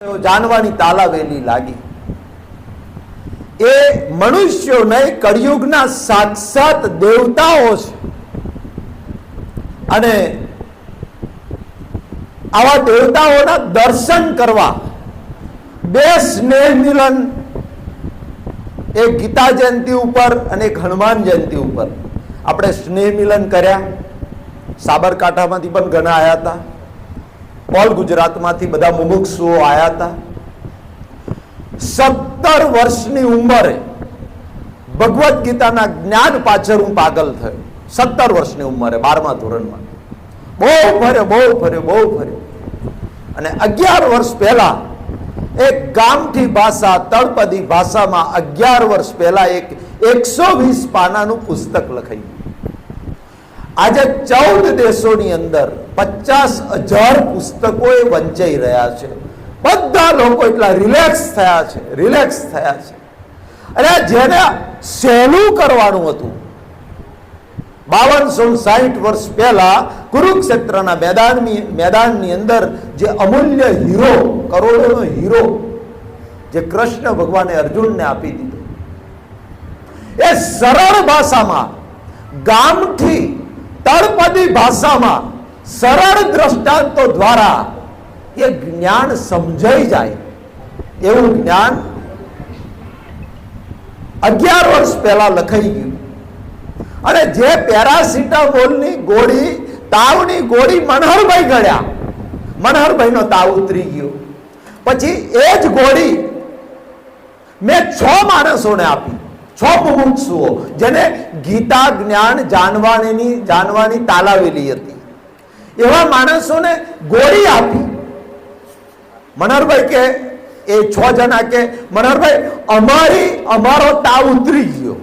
જાણવાની તાલાવેલી લાગી. એ મનુષ્યો નહીં, કળિયુગના સાક્ષાત દેવતાઓ છે. અને આવા દેવતાઓના દર્શન કરવા બે સ્નેહ મિલન, એક ગીતા જયંતિ ઉપર અને એક હનુમાન જયંતિ ઉપર આપણે સ્નેહ મિલન કર્યા. સાબરકાંઠામાંથી પણ ઘણા આવ્યા હતા, ઓલ ગુજરાતમાંથી બધા મુમુક્ષુઓ આવ્યા હતા. 17 વર્ષની ઉંમરે ભગવદ્ ગીતાના જ્ઞાન પાછળ હું પાગલ થયો. 17 વર્ષની ઉંમરે 12મા ધોરણમાં બહુ ફર્યો. અને 11 વર્ષ પહેલા એક ગામઠી ભાષા, તળપદી ભાષામાં 11 વર્ષ પહેલા એક 120 પાનાનું પુસ્તક લખાયું. આજે 14 દેશોની અંદર 50,000 પુસ્તકો એ વંચાઈ રહ્યા છે. બધા લોકો એટલા રિલેક્સ થયા છે. અને જેને સહેલું કરવાનું હતું, 5260 વર્ષ પહેલા કુરુક્ષેત્રના મેદાનની અંદર જે અમૂલ્ય હીરો, કરોડોનો હીરો જે કૃષ્ણ ભગવાને અર્જુનને આપી દીધો, એ સરળ ભાષામાં, ગામથી તળપદી ભાષામાં, સરળ દ્રષ્ટાંતો દ્વારા એ જ્ઞાન સમજાઈ જાય એવું જ્ઞાન 11 વર્ષ પહેલા લખાઈ ગયું. અને જે પેરાસિટામોલની ગોળી, તાવની ગોળી મનહરભાઈ ગળ્યા, મનહરભાઈનો તાવ ઉતરી ગયો. પછી એ જ ગોળી મેં 6 માણસોને આપી, 6 મુમુક્ષુઓ જેને ગીતા જ્ઞાન જાણવાની તાલાવેલી હતી. એવા માણસોને ગોળી આપી. મનહરભાઈ કે, એ 6 જણા કે, મનહરભાઈ અમારો તાવ ઉતરી ગયો.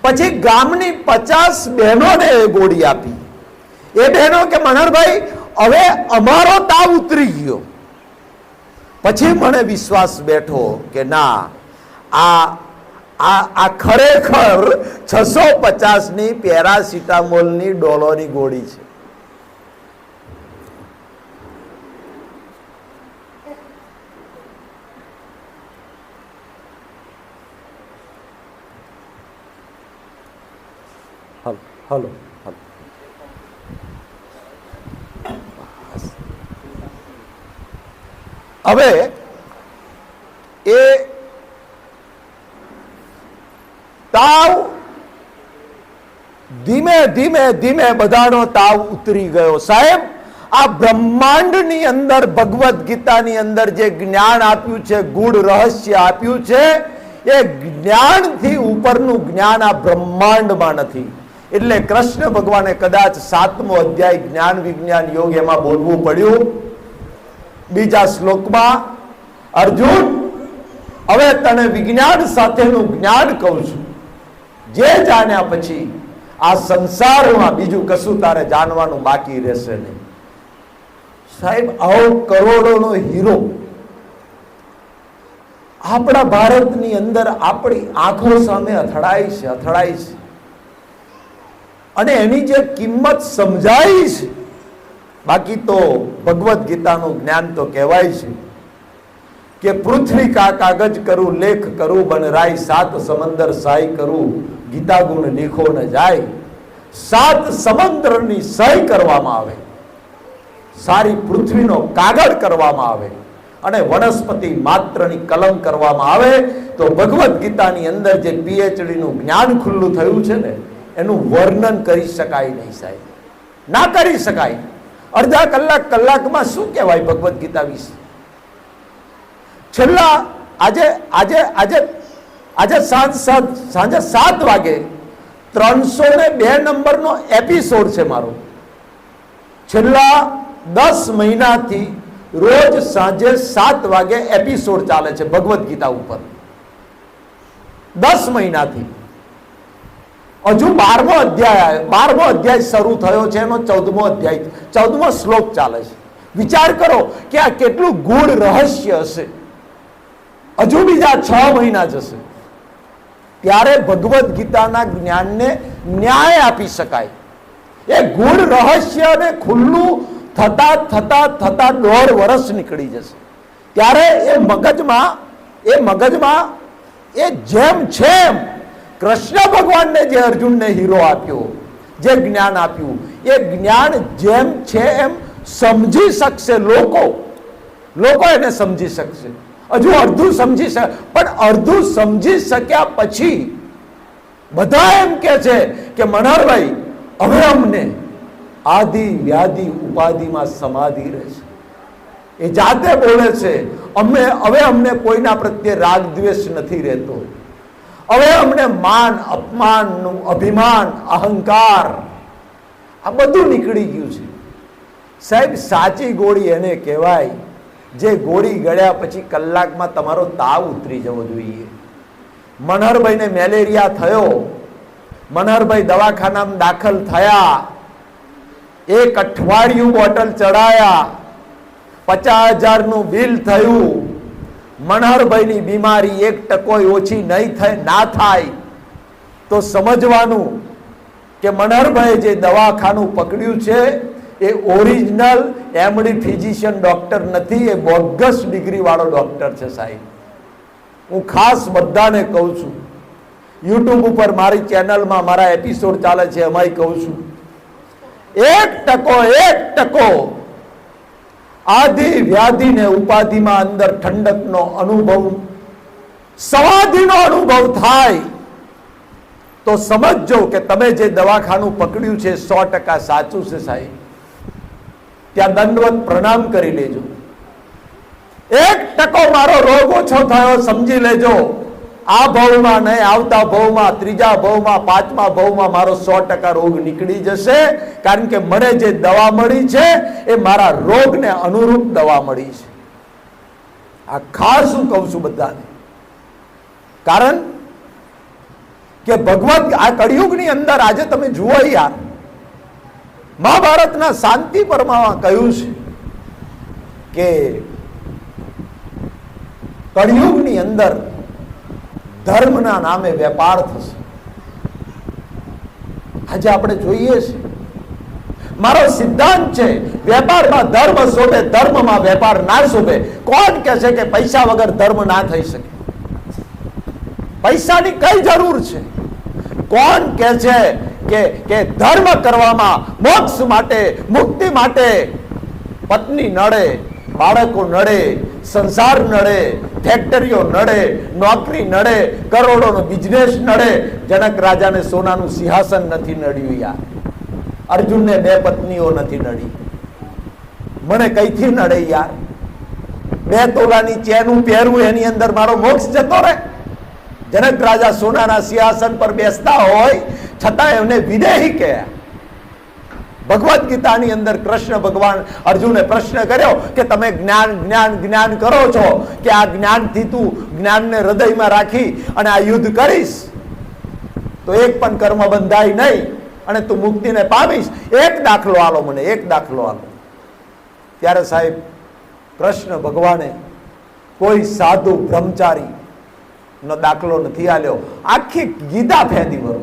પછી ગામની 50 બહેનોને એ ગોળી આપી. એ બહેનો કે, મનહરભાઈ હવે અમારો તાવ ઉતરી ગયો. પછી મને વિશ્વાસ બેઠો કે ના, આ ખરેખર 650ની પેરાસિટામોલની ડોલોની ગોળી છે. હલો હવે એ તાવ ધીમે બધાનો તાવ ઉતરી ગયો. સાહેબ, આ બ્રહ્માંડની અંદર, ભગવદ્ ગીતાની અંદર જે જ્ઞાન આપ્યું છે, ગૂઢ રહસ્ય આપ્યું છે, એ જ્ઞાનથી ઉપરનું જ્ઞાન આ બ્રહ્માંડમાં નથી. એટલે કૃષ્ણ ભગવાને કદાચ 7મો અધ્યાય જ્ઞાન વિજ્ઞાન યોગ એમાં બોલવું પડ્યું. બીજા શ્લોકમાં, અર્જુન હવે તને વિજ્ઞાન સાથેનું જ્ઞાન કહું છું, જે જાણ્યા પછી આ સંસારમાં બીજું કશું તારે જાણવાનું બાકી રહેશે નહીં. સાહેબ, આવો કરોડોનો હીરો આપણા ભારતની અંદર આપણી આંખો સામે અથડાય છે. અને એની જે કિંમત સમજાય છે, બાકી તો ભગવદ્ ગીતાનું જ્ઞાન તો કહેવાય છે કે પૃથ્વી કા કાગજ કરું, લેખ કરું બનરાય, 7 સમંદર સાય કરું, ગીતા ગુણ લીખો ન જાય. 7 સમંદરની સહી કરવામાં આવે, સારી પૃથ્વીનો કાગળ કરવામાં આવે, અને વનસ્પતિ માત્રની કલમ કરવામાં આવે, તો ભગવદ્ ગીતાની અંદર જે PhD નું જ્ઞાન ખુલ્લું થયું છે ને, એનું વર્ણન કરી શકાય નહીં સાહેબ, ના કરી શકાય. અડધા કલાકમાં શું કહેવાય ભગવદ્ ગીતા વિશે? છેલ્લા આજે સાંજે 7 વાગે 302 નંબરનો એપિસોડ છે મારો. છેલ્લા 10 મહિનાથી રોજ સાંજે 7 વાગે એપિસોડ ચાલે છે ભગવદ્ ગીતા ઉપર. 10 મહિનાથી. હજુ 12મો અધ્યાય શરૂ થયો છે, એનો 14મો શ્લોક ચાલે છે. વિચાર કરો કે આ કેટલું ગૂઢ રહસ્ય હશે. હજુ બીજા 6 મહિના જશે ત્યારે ભગવદ્ ગીતાના જ્ઞાનને ન્યાય આપી શકાય. એ ગૂઢ રહસ્યને ખુલ્લું થતા 1.5 વર્ષ નીકળી જશે. ત્યારે એ મગજમાં એ જેમ છે એમ કૃષ્ણ ભગવાનને જે અર્જુનને હીરો આપ્યો, જે જ્ઞાન આપ્યું, એ જ્ઞાન જેમ છે એમ સમજી શકશે લોકો એને સમજી શકશે. હજુ અડધું સમજી શકે, પણ અડધું સમજી શક્યા પછી બધા એમ કે છે કે મનહરભાઈ હવે અમને આદિ વ્યાધિ ઉપાધિમાં સમાધિ રહેશે. એ જાતે બોલે છે, હવે અમને કોઈના પ્રત્યે રાગ દ્વેષ નથી રહેતો. હવે અમને માન અપમાનનું અભિમાન અહંકાર આ બધું નીકળી ગયું છે. સાહેબ સાચી ગોળી એને કહેવાય જે ગોળી ગળ્યા પછી કલાકમાં તમારો તાવ ઉતરી જવો જોઈએ. મનહરભાઈને મેલેરિયા થયો, મનહરભાઈ દવાખાનામાં દાખલ થયા, 1 અઠવાડિયું બોટલ ચડાયા, 50,000નું બિલ થયું. મનહરભાઈની બીમારી 1% ઓછી ના થાય તો સમજવાનું કે મનહરભાઈ જે દવાખાનું પકડ્યું છે એ ઓરિજિનલ એમડી ફિઝિશિયન ડોક્ટર નથી, એ બોગસ ડિગ્રી વાળો ડોક્ટર છે. સાહેબ હું ખાસ બધાને કહું છું, યુટ્યુબ ઉપર મારી ચેનલમાં મારા એપિસોડ ચાલે છે, એમાંય કહું છું, 1% આદિ વ્યાધિ ને ઉપાધિમાં અંદર ઠંડકનો અનુભવ, સમાધિનો અનુભવ થાય તો સમજજો કે તમે જે દવાખાનું પકડ્યું છે 100% સાચું છે. સાહેબ ત્યાં દંડવત પ્રણામ કરી લેજો. 1% મારો રોગ ઓછો થયો સમજી લેજો. આ ભાવમાં નહીં, આવતા ભાવમાં, ત્રીજા ભાવમાં, 5મા ભાવમાં મારો 100% રોગ નીકળી જશે. કારણ કે મને જે દવા મળી છે એ મારા રોગને અનુરૂપ દવા મળી છે. આ ખાસ હું કહું છું બધાને, કારણ કે ભગવદ આ કળિયુગની અંદર આજે તમે જુઓ યાર, મહાભારતના શાંતિ પર્વમાં કહ્યું છે કે કળિયુગની અંદર ધર્મના નામે વેપાર થશે. આજે આપણે જોઈએ છે, મારો સિદ્ધાંત છે વેપારમાં ધર્મ શોભે, ધર્મમાં વેપાર ના શોભે. કોણ કહે છે કે પૈસા વગર ધર્મ ના થઈ શકે? પૈસાની કઈ જરૂર છે? કોણ કહે છે કે ધર્મ કરવામાં, મોક્ષ માટે, મુક્તિ માટે પત્ની નડે, બાળકો નડે, સંસાર નડે, ફેક્ટરીઓ નડે, નોકરી નડે, કરોડોનો બિઝનેસ નડે? જનક રાજાને સોનાનું સિંહાસન નથી નડ્યું યાર, અર્જુનને 2 પત્નીઓ નથી નડી, મને કઈથી નડે યાર? 2 તોલાની ચેન હું પહેરું એની અંદર મારો મોક્ષ જતો રહે? જનક રાજા સોનાના સિંહાસન પર બેસતા હોય છતાં એમને વિદેહી કહ્યા. ભગવદ ગીતાની અંદર કૃષ્ણ ભગવાન અર્જુને પ્રશ્ન કર્યો કે તમે જ્ઞાન જ્ઞાન જ્ઞાન કરો છો, કે આ જ્ઞાનથી તું જ્ઞાનને હૃદયમાં રાખી અને આ યુદ્ધ કરીશ તો એક પણ કર્મ બંધાય નહીં અને તું મુક્તિને પામીશ. એક દાખલો આલો મને, એક દાખલો આલો. ત્યારે સાહેબ કૃષ્ણ ભગવાને કોઈ સાધુ બ્રહ્મચારી નો દાખલો નથી આલ્યો. આખી ગીતા ફેંદી વરો,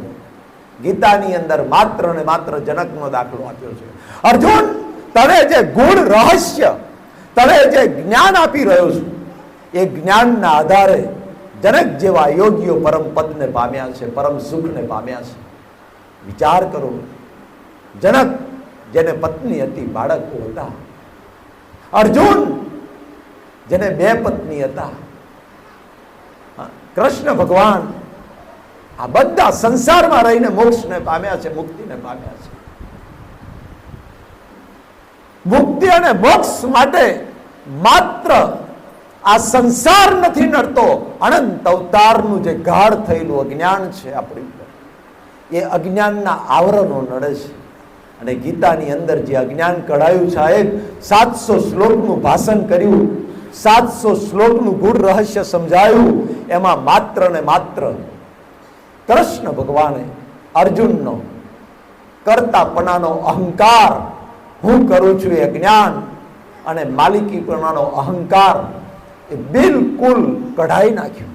ગીતાની અંદર માત્ર ને માત્ર જનકનો દાખલો આપ્યો છે. અર્જુન, તને જે ગુણ રહસ્ય, તને જે જ્ઞાન આપી રહ્યો છું, એ જ્ઞાનના આધારે જનક જેવા યોગીઓ પરમ પદને પામ્યા છે, પરમ સુખને પામ્યા છે. વિચાર કરો, જનક જેને પત્ની હતી, બાળકો હતા, અર્જુન જેને 2 પત્ની હતા, કૃષ્ણ ભગવાન આ બધા સંસારમાં રહીને મોક્ષને પામ્યા છે, મુક્તિને પામ્યા છે. મુક્તિ અને મોક્ષ માટે માત્ર આ સંસાર નથી નડતો, અનંત અવતારનું જે ગાઢ થયેલું અજ્ઞાન છે આપણી ઉપર, એ અજ્ઞાનના આવરણો નડે છે. અને ગીતાની અંદર જે અજ્ઞાન કઢાયું, સાહેબ 700 શ્લોકનું ભાષણ કર્યું, 700 શ્લોકનું ગૂઢ રહસ્ય સમજાયું, એમાં માત્ર ને માત્ર કૃષ્ણ ભગવાને અર્જુનનો કરતાપણાનો અહંકાર, હું કરું છું એ જ્ઞાન, અને માલિકીપણાનો અહંકાર એ બિલકુલ કઢાઈ નાખ્યું.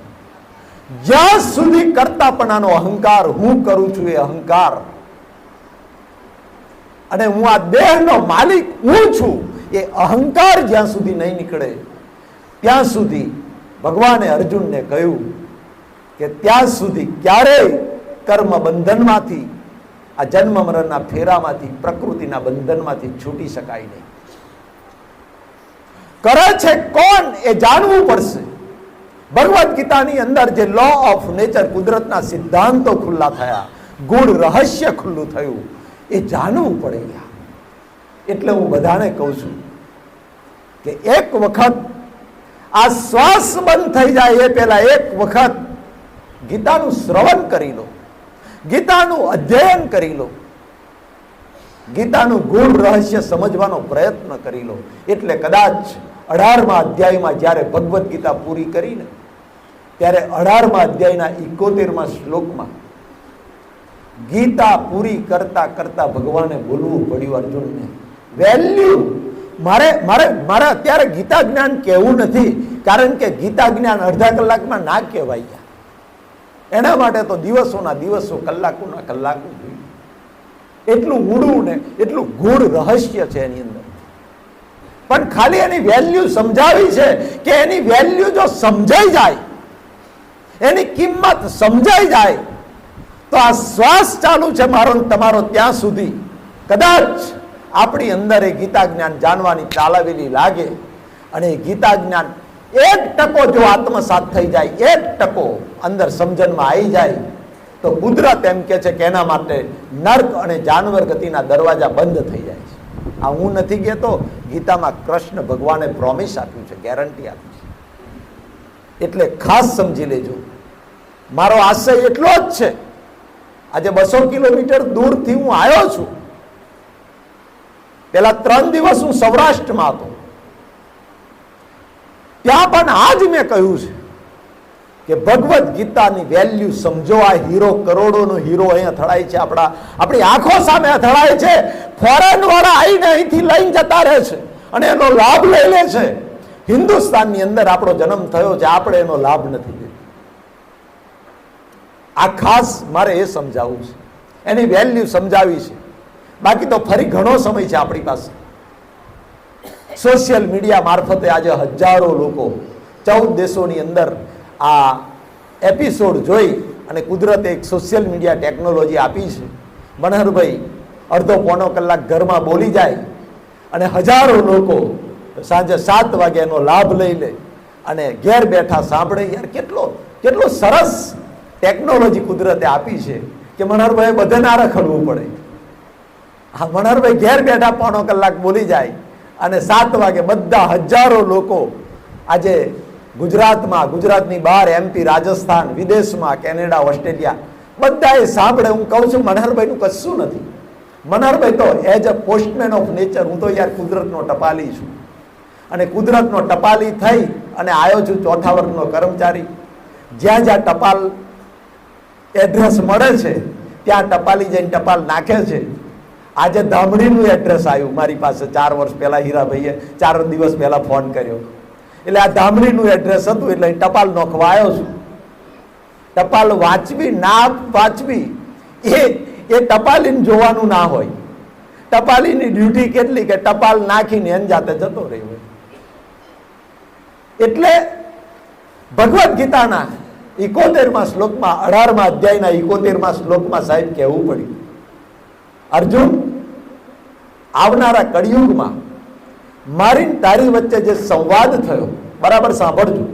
જ્યાં સુધી કરતાપણાનો અહંકાર, હું કરું છું એ અહંકાર, અને હું આ દેહનો માલિક હું છું એ અહંકાર જ્યાં સુધી નહીં નીકળે ત્યાં સુધી ભગવાને અર્જુનને કહ્યું કે ત્યાં સુધી ક્યારેય કર્મ બંધનમાંથી, આ જન્મ મરણના ફેરામાંથી, પ્રકૃતિના બંધનમાંથી છૂટી શકાય નહીં. કરે છે કોણ એ જાણવું પડશે. ભગવદ્ ગીતાની અંદર જે લો ઓફ નેચર, કુદરતના સિદ્ધાંતો ખુલ્લા થયા, ગૂઢ રહસ્ય ખુલ્લું થયું, એ જાણવું પડે. એટલે હું બધાને કહું છું કે એક વખત આ શ્વાસ બંધ થઈ જાય એ પહેલા એક વખત ગીતાનું શ્રવણ કરી લો, ગીતાનું અધ્યયન કરી લો, ગીતાનું ગૂઢ રહસ્ય સમજવાનો પ્રયત્ન કરી લો. એટલે કદાચ 18મા અધ્યાયમાં જ્યારે ભગવદ્ ગીતા પૂરી કરીને, ત્યારે 18મા અધ્યાયના 71મા શ્લોકમાં ગીતા પૂરી કરતા કરતા ભગવાને બોલવું પડ્યું અર્જુનને, વેલ્યુ. મારે અત્યારે ગીતા જ્ઞાન કહેવું નથી, કારણ કે ગીતા જ્ઞાન અડધા કલાકમાં ના કહેવાય. એના માટે તો દિવસોના દિવસો, કલાકોના કલાકો જોઈએ. એટલું ઊંડું ને એટલું ગૂઢ રહસ્ય છે એની અંદર. પણ ખાલી એની વેલ્યુ સમજાવી છે કે એની વેલ્યુ જો સમજાઈ જાય, એની કિંમત સમજાઈ જાય, તો આ શ્વાસ ચાલુ છે મારો તમારો ત્યાં સુધી કદાચ આપણી અંદર એ ગીતા જ્ઞાન જાણવાની ચાલાવેલી લાગે. અને એ ગીતા જ્ઞાન 1% જો આત્મસાત થઈ જાય, 1% અંદર સમજણમાં આવી જાય, તો કુદરત એમ કે છે કે એના માટે નર્ક અને જાનવર ગતિના દરવાજા બંધ થઈ જાય છે. આ હું નથી કહેતો, ગીતામાં કૃષ્ણ ભગવાને પ્રોમિસ આપ્યું છે, ગેરંટી આપી છે. એટલે ખાસ સમજી લેજો. મારો આશય એટલો જ છે, આજે 200 કિલોમીટર દૂરથી હું આવ્યો છું. પેલા 3 દિવસ હું સૌરાષ્ટ્રમાં હતો, ત્યાં પણ આજ મેં કહ્યું છે કે ભગવદ્ ગીતાની વેલ્યુ સમજો. આ હીરો, કરોડોનો હીરો અહીંયા અથડાય છે, આપણી આંખો સામે અથડાય છે. ફોરેન વાળા આવીને અહીંથી લઈને જતા રહે છે અને એનો લાભ લઈ લે છે. હિન્દુસ્તાનની અંદર આપણો જન્મ થયો છે, આપણે એનો લાભ નથી લેતો. આ ખાસ મારે એ સમજાવવું છે, એની વેલ્યુ સમજાવી છે. બાકી તો ફરી ઘણો સમય છે આપણી પાસે. સોશિયલ મીડિયા મારફતે આજે હજારો લોકો 14 દેશોની અંદર આ એપિસોડ જોઈ, અને કુદરતે એક સોશિયલ મીડિયા ટેકનોલોજી આપી છે. મનહરભાઈ અડધો પોણો કલાક ઘરમાં બોલી જાય અને હજારો લોકો સાંજે 7 વાગે એનો લાભ લઈ લે અને ઘેર બેઠા સાંભળે. યાર કેટલો સરસ ટેકનોલોજી કુદરતે આપી છે કે મનહરભાઈ બધે ના રખડવું પડે. હા, મનહરભાઈ ઘેર બેઠા પોણો કલાક બોલી જાય અને 7 વાગે બધા હજારો લોકો આજે ગુજરાતમાં, ગુજરાતની બહાર, MP, રાજસ્થાન, વિદેશમાં, કેનેડા, ઓસ્ટ્રેલિયા, બધા એ સાંભળે. હું કહું છું મનહરભાઈનું કશું નથી. મનહરભાઈ તો as a postman of nature, હું તો યાર કુદરતનો ટપાલી છું, અને કુદરતનો ટપાલી થઈ અને આવ્યો છું 4થા વર્ગનો કર્મચારી. જ્યાં જ્યાં ટપાલ એડ્રેસ મળે છે ત્યાં ટપાલી જઈને ટપાલ નાખે છે. આજે ધામડીનું એડ્રેસ આવ્યું મારી પાસે 4 વર્ષ પહેલા. હીરાભાઈએ 4 દિવસ પહેલા ફોન કર્યો, એટલે આ ધામડીનું એડ્રેસ હતું, એટલે ટપાલ નોખવા આવ્યો છું. ટપાલ વાંચવી ના વાંચવી એ ટપાલીને જોવાનું ના હોય. ટપાલીની ડ્યુટી કેટલી કે ટપાલ નાખીને એન જાતે જતો રહ્યો. એટલે ભગવદ્ ગીતાના 71મા શ્લોકમાં, 18મા અધ્યાયના 71મા શ્લોકમાં સાહેબ કહેવું પડ્યું, અર્જુન, આવનારા કળિયુગમાં મારી તારી વચ્ચે જે સંવાદ થયો, બરાબર સાંભળજો,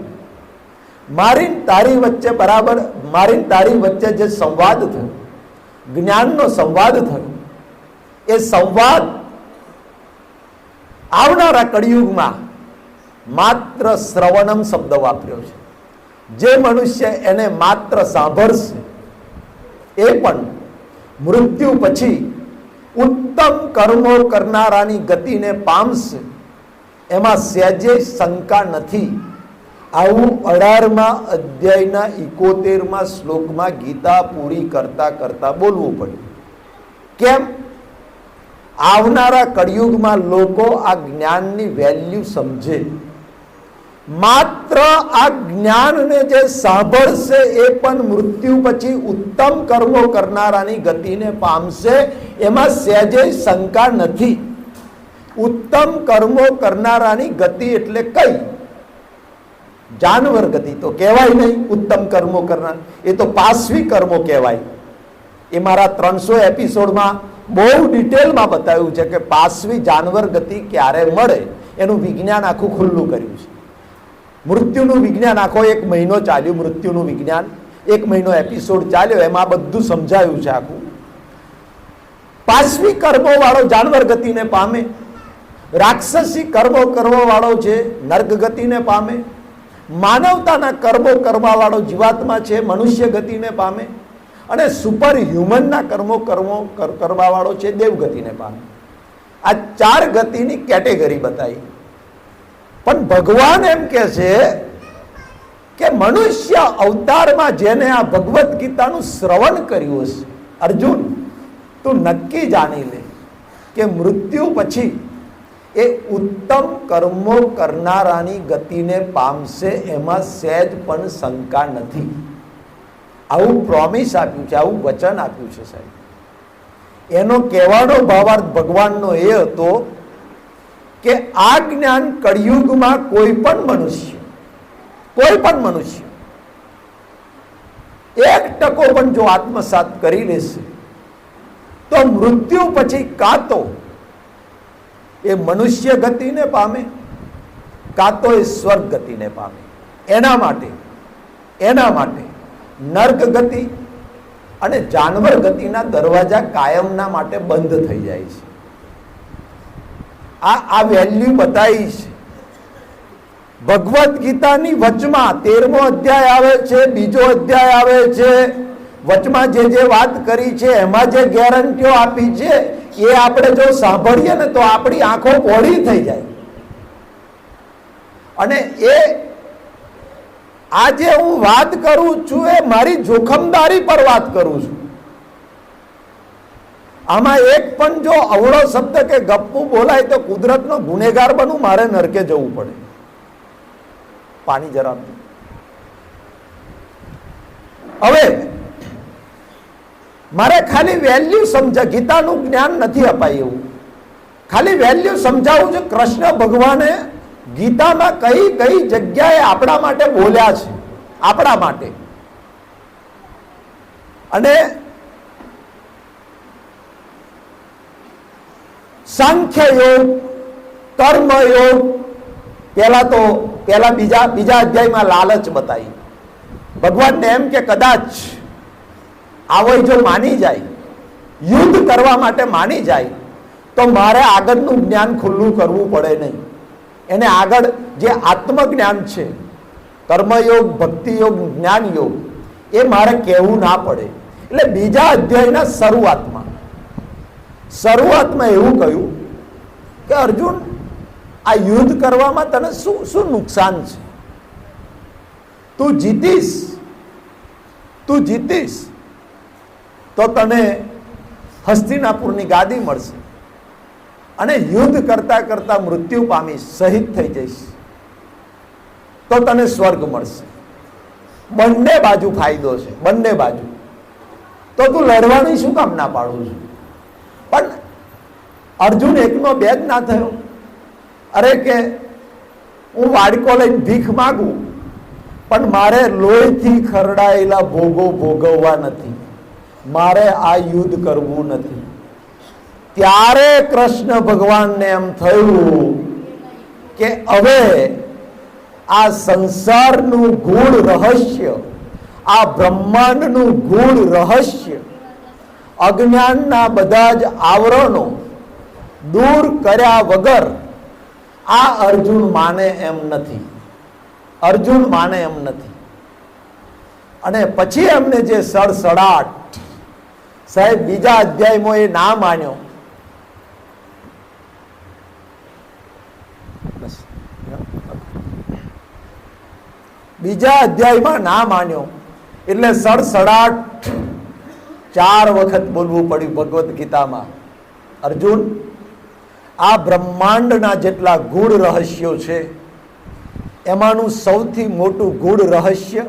મારી તારી વચ્ચે જે સંવાદ થયો, જ્ઞાનનો સંવાદ થયો, એ સંવાદ આવનારા કળિયુગમાં માત્ર શ્રવણમ શબ્દ વાપર્યો છે. જે મનુષ્ય એને માત્ર સાંભળશે એ પણ મૃત્યુ પછી ઉત્તમ કર્મો કરનારાની ગતિને પામશે, એમાં સહેજે શંકા નથી. આવું 18મા અધ્યાયના 71મા શ્લોકમાં ગીતા પૂરી કરતા કરતા બોલવું પડ્યું. કેમ? આવનારા કળિયુગમાં લોકો આ જ્ઞાનની વેલ્યુ સમજે. માત્ર આ જ્ઞાનને જે સાંભળશે એ પણ મૃત્યુ પછી ઉત્તમ કર્મો કરનારાની ગતિને પામશે, એમાં સહેજે શંકા નથી. ઉત્તમ કર્મો કરનારાની ગતિ એટલે કઈ? જાનવર ગતિ તો કહેવાય નહીં ઉત્તમ કર્મો કરનાર, એ તો પાશવી કર્મો કહેવાય. એ મારા 300 એપિસોડમાં બહુ ડિટેલમાં બતાવ્યું છે કે પાશવી જાનવર ગતિ ક્યારે મળે એનું વિજ્ઞાન આખું ખુલ્લું કર્યું છે. મૃત્યુનું વિજ્ઞાન આખો 1 મહિનો ચાલ્યું, મૃત્યુનું વિજ્ઞાન 1 મહિનો એપિસોડ ચાલ્યો, એમાં બધું સમજાયું છે આખું. પાશવી કર્મો વાળો જાનવર ગતિને પામે, રાક્ષસી કર્મો કરવા વાળો છે નર્ક ગતિને પામે, માનવતાના કર્મો કરવા વાળો જીવાત્મા છે મનુષ્ય ગતિને પામે, અને સુપર હ્યુમનના કર્મો કરવા વાળો છે દેવ ગતિને પામે. આ 4 ગતિની કેટેગરી બતાવી. પણ ભગવાન એમ કે છે કે મનુષ્ય અવતારમાં જેને આ ભગવદ્ ગીતાનું શ્રવણ કર્યું હશે, અર્જુન તું નક્કી જાણી લે કે મૃત્યુ પછી એ ઉત્તમ કર્મો કરનારાની ગતિને પામશે, એમાં સહેજ પણ શંકા નથી. આવું પ્રોમિસ આપ્યું છે, આવું વચન આપ્યું છે સાહેબ. એનો કહેવાનો ભાવાર્થ ભગવાનનો એ હતો કે આ જ્ઞાન કળિયુગમાં કોઈ પણ મનુષ્ય 1% પણ જો આત્મસાત કરી લેશે તો મૃત્યુ પછી કાં તો એ મનુષ્ય ગતિને પામે કાં તો એ સ્વર્ગ ગતિને પામે. એના માટે નર્ક ગતિ અને જાનવર ગતિના દરવાજા કાયમના માટે બંધ થઈ જાય છે. આ વેલ્યુ બતાવી છે. ભગવદ્ ગીતાની વચમાં 13મો અધ્યાય આવે છે, 2જો અધ્યાય આવે છે, વચમાં જે વાત કરી છે એમાં જે ગેરંટીઓ આપી છે એ આપણે જો સાંભળીએ ને તો આપણી આંખો પહોળી થઈ જાય. અને એ આજે હું વાત કરું છું એ મારી જોખમદારી પર વાત કરું છું. આમાં એક પણ જો અવળો શબ્દ કે ગપ્પું બોલાય તો કુદરતનો ગુનેગાર બનું, મારે નરકે જવું પડે. પાણી જરા. હવે મારે ખાલી વેલ્યુ સમજા, ગીતાનું જ્ઞાન નથી અપાય એવું, ખાલી વેલ્યુ સમજાવું છે. કૃષ્ણ ભગવાને ગીતામાં કઈ કઈ જગ્યાએ આપણા માટે બોલ્યા છે, આપણા માટે. અને સાંખ્ય યોગ, કર્મ યોગ, બીજા અધ્યાયમાં લાલચ બતાવી. ભગવાનને એમ કે કદાચ આવો જો માની જાય, યુદ્ધ કરવા માટે માની જાય, તો મારે આગળનું જ્ઞાન ખુલ્લું કરવું પડે નહીં. એને આગળ જે આત્મજ્ઞાન છે, કર્મયોગ, ભક્તિ યોગ, જ્ઞાન યોગ, એ મારે કહેવું ના પડે. એટલે બીજા અધ્યાયના શરૂઆતમાં એવું કહ્યું કે અર્જુન, આ યુદ્ધ કરવામાં તને શું નુકસાન છે? તું જીતીશ તો તને હસ્તિનાપુરની ગાદી મળશે, અને યુદ્ધ કરતા કરતા મૃત્યુ પામીશ, શહીદ થઈ જઈશ તો તને સ્વર્ગ મળશે. બંને બાજુ ફાયદો છે, બંને બાજુ. તો તું લડવાની શું કામ ના પાડું છું? પણ અર્જુન એકનો બે જ ના થયો. અરે કે હું વાડકો લઈને ભીખ માગું, પણ મારે લોહીથી ખરડાયેલા ભોગો ભોગવવા નથી, મારે આ યુદ્ધ કરવું નથી. ત્યારે કૃષ્ણ ભગવાનને એમ થયું કે હવે આ સંસારનું ગૂઢ રહસ્ય, આ બ્રહ્માંડનું ગૂઢ રહસ્ય, અજ્ઞાનના બધા જ આવરણો દૂર કર્યા વગર આ અર્જુન માને એમ નથી. અને પછી એમને જે સડસડાટ, સાહેબ બીજા અધ્યાયમાં એ ના માન્યો. બીજા અધ્યાયમાં ના માન્યો એટલે સડસડાટ 4 વખત બોલવું પડ્યું ભગવદ્ ગીતામાં. અર્જુન, આ બ્રહ્માંડના જેટલા ગૂઢ રહસ્યો છે એમાંનું સૌથી મોટું ગૂઢ રહસ્ય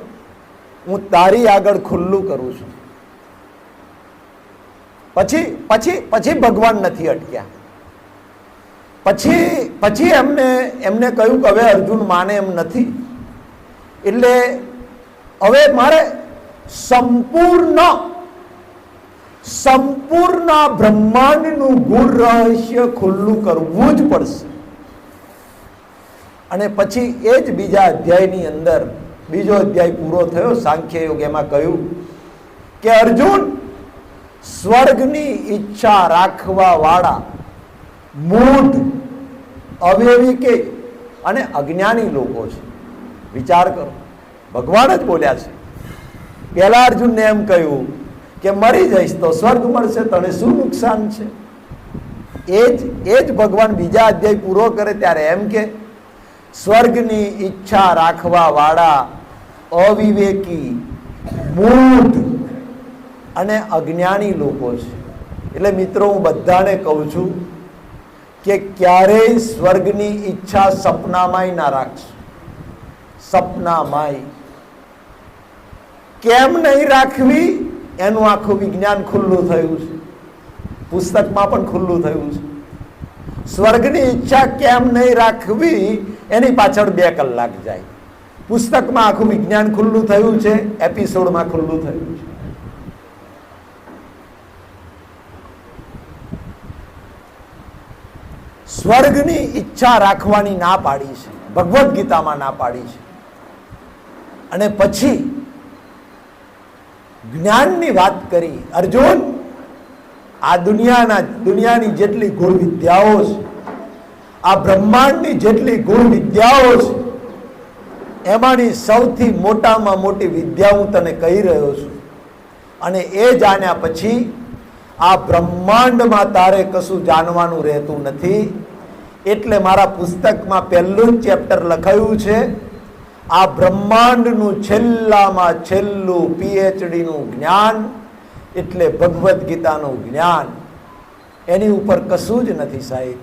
હું તારી આગળ ખુલ્લું કરું છું. પછી ભગવાન નથી અટક્યા. પછી એમને કહ્યું કે હવે અર્જુન માને એમ નથી, એટલે હવે મારે સંપૂર્ણ બ્રહ્માંડનું ગૂઢ રહસ્ય ખુલ્લું કરવું જ પડશે. અને પછી એ જ બીજા અધ્યાયની અંદર, બીજો અધ્યાય પૂરો થયો સાંખ્ય યોગ, એમાં કહ્યું કે અર્જુન, સ્વર્ગની ઈચ્છા રાખવા વાળા મૂઢ, અવિવેકી અને અજ્ઞાની લોકો છે. વિચાર કરો, ભગવાન જ બોલ્યા છે. પહેલા અર્જુનને એમ કહ્યું કે મરી જઈશ તો સ્વર્ગ મળશે, તને શું નુકસાન છે? એ જ ભગવાન બીજા અધ્યાય પૂરો કરે ત્યારે એમ કે સ્વર્ગની ઈચ્છા રાખવા વાળા અવિવેકી, મૂઢ અને અજ્ઞાની લોકો છે. એટલે મિત્રો, હું બધાને કહું છું કે ક્યારેય સ્વર્ગની ઈચ્છા સપનામાંય ના રાખશો. સપનામાંય કેમ નહીં રાખવી એનું આખું વિજ્ઞાન ખુલ્લું થયું છે, પુસ્તકમાં પણ ખુલ્લું થયું છે. સ્વર્ગની ઈચ્છા કેમ નહીં રાખવી એની પાછળ 2 કલાક જાય. પુસ્તકમાં આખું વિજ્ઞાન ખુલ્લું થયું છે, એપિસોડમાં ખુલ્લું થયું છે. સ્વર્ગની ઈચ્છા રાખવાની ના પાડી છે, ભગવદ્ ગીતામાં ના પાડી છે. અને પછી જ્ઞાનની વાત કરી. અર્જુન, આ દુનિયાની જેટલી ગુણ વિદ્યાઓ છે, આ બ્રહ્માંડની જેટલી ગુણ વિદ્યાઓ છે, એમાંની સૌથી મોટામાં મોટી વિદ્યા હું તને કહી રહ્યો છું. અને એ જાણ્યા પછી આ બ્રહ્માંડમાં તારે કશું જાણવાનું રહેતું નથી. એટલે મારા પુસ્તકમાં પહેલું જ ચેપ્ટર લખાયું છે, આ બ્રહ્માંડનું છેલ્લામાં છેલ્લું પીએચડીનું જ્ઞાન એટલે ભગવદ્ ગીતાનું જ્ઞાન. એની ઉપર કશું જ નથી સાહેબ.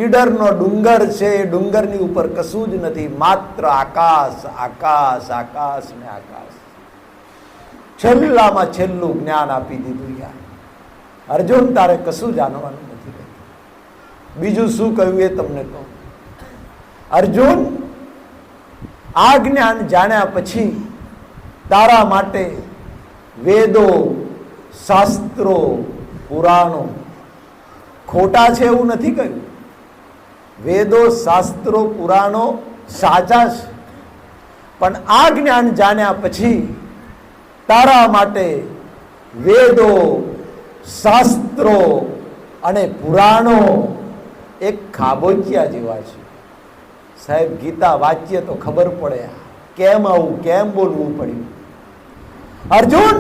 ઈડરનો ડુંગર છે, એ ડુંગરની ઉપર કશું જ નથી, માત્ર આકાશ, આકાશ, આકાશ ને આકાશ. છેલ્લામાં છેલ્લું જ્ઞાન આપી દીધું યાર. અર્જુન, તારે કશું જાણવાનું નથી. બીજું શું કહ્યું એ તમને કહું. અર્જુન, આ જ્ઞાન જાણ્યા પછી તારા માટે વેદો, શાસ્ત્રો, પુરાણો ખોટા છે એવું નથી કહ્યું. વેદો, શાસ્ત્રો, પુરાણો સાચા છે, પણ આ જ્ઞાન જાણ્યા પછી તારા માટે વેદો, શાસ્ત્રો અને પુરાણો એક ખાબોચિયા જેવા છે. સાહેબ, ગીતા વાંચીએ તો ખબર પડે કેમ આવું, કેમ બોલવું પડ્યું. અર્જુન,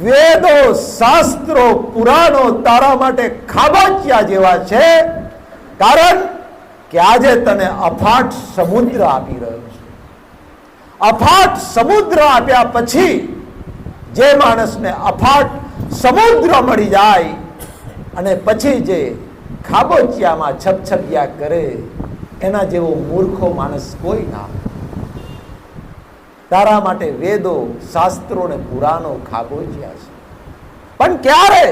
વેદો, શાસ્ત્રો, પુરાણો તારા માટે ખાબોચિયા જેવા છે, કારણ કે આજે તને અફાટ સમુદ્ર આપી રહ્યો છે. અફાટ સમુદ્ર આપ્યા પછી જે માણસને અફાટ સમુદ્ર મળી જાય અને પછી જે ખાબોચિયામાં છપછપિયા કરે, એના જેવો મૂર્ખો માણસ કોઈ ના. તારા માટે વેદો, શાસ્ત્રો ને પુરાણો ખાબોચિયા છે. પણ ક્યારે?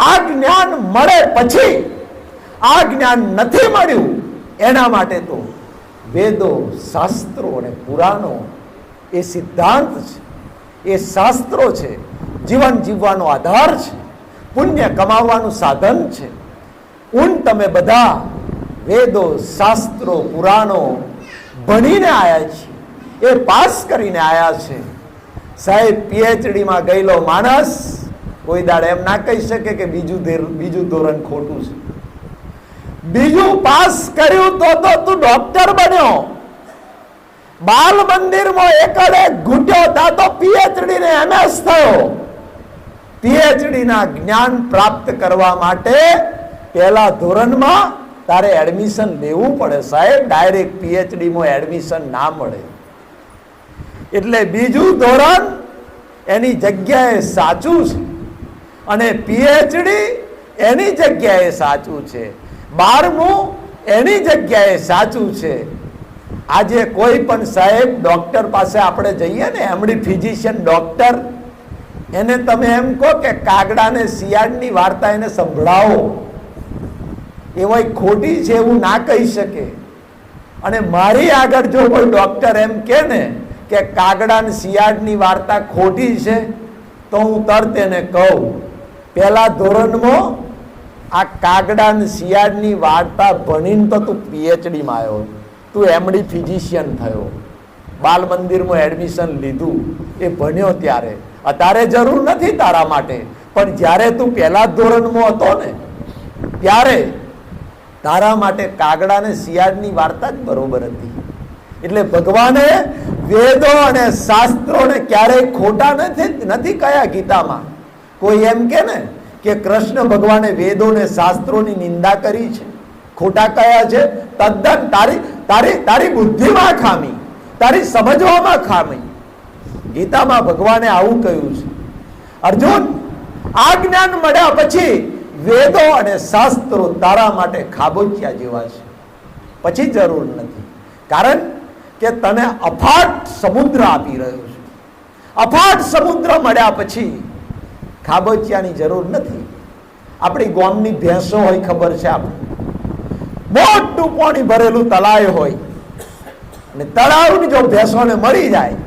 આ જ્ઞાન મળે પછી. આ જ્ઞાન નથી મળ્યું એના માટે તો વેદો, શાસ્ત્રો અને પુરાણો એ સિદ્ધાંત છે, એ શાસ્ત્રો છે, જીવન જીવવાનો આધાર છે, પુણ્ય કમાવાનું સાધન છે. તમે બધા વેદો, શાસ્ત્રો, પુરાણો ભણીને આવ્યા છીએ, એ પાસ કરીને આવ્યા છે. સાહેબ, પીએચડીમાં ગયેલો માણસ કોઈ દાડે એમ ના કહી શકે કે બીજું ધોરણ ખોટું છે. બીજું પાસ કર્યું તો તું ડોક્ટર બન્યો. બાલ મંદિરમાં એકડે ઘૂંટ્યો તા તો પીએચડી ને એમએસ થયો. પીએચડી ના જ્ઞાન પ્રાપ્ત કરવા માટે પહેલા ધોરણમાં તારે એડમિશન લેવું પડે સાહેબ. ડાયરેક્ટ પીએચડી માં એડમિશન ના મળે. એટલે બીજું ધોરણ એની જગ્યાએ સાચું છે અને પીએચડી એની જગ્યાએ સાચું છે. 12મું એની જગ્યાએ સાચું છે. આજે કોઈ પણ સાહેબ ડોક્ટર પાસે આપણે જઈએ ને, એમડી ફિઝિશિયન ડોક્ટર, એને તમે એમ કહો કે કાગડાને શિયાળની વાર્તા એને સંભળાવો, એ હોય ખોટી છે એવું ના કહી શકે. અને મારી આગળ જો કોઈ ડોક્ટર એમ કે ને કે કાગડા ને શિયાળની વાર્તા ખોટી છે, તો હું તરત એને કહું, પહેલા ધોરણમાં આ કાગડા ને શિયાળની વાર્તા ભણીને તો તું PhD માં આવ્યો, તું MD ફિઝિશિયન થયો, બાલ મંદિરમાં એડમિશન લીધું, એ ભણ્યો ત્યારે. અત્યારે જરૂર નથી તારા માટે, પણ જ્યારે તું પહેલા ધોરણમાં હતો ને ત્યારે તારા માટે કાગડા ને શિયાળની વાર્તા જ બરોબર હતી. એટલે ભગવાને વેદો અને શાસ્ત્રોને ક્યારેય ખોટા નથી કયા ગીતામાં. કોઈ એમ કે ને કે કૃષ્ણ ભગવાને વેદો ને શાસ્ત્રોની નિંદા કરી છે, ખોટા કયા છે? તદ્દન તારી બુદ્ધિમાં ખામી, તારી સમજવામાં ખામી. ગીતામાં ભગવાને આવું કહ્યું છે, અર્જુન આ જ્ઞાન મળ્યા પછી વેદો અને શાસ્ત્રો તારા માટે ખાબોચિયા જેવા છે, પછી જરૂર નથી. કારણ કે તને અફાટ સમુદ્ર આપી રહ્યો છે. અફાટ સમુદ્ર મળ્યા પછી ખાબોચિયાની જરૂર નથી. આપણી ગામની ભેંસો હોય, ખબર છે આપણે, મોટું પાણી ભરેલું તળાવ હોય અને તળાવની જો ભેંસોને મળી જાય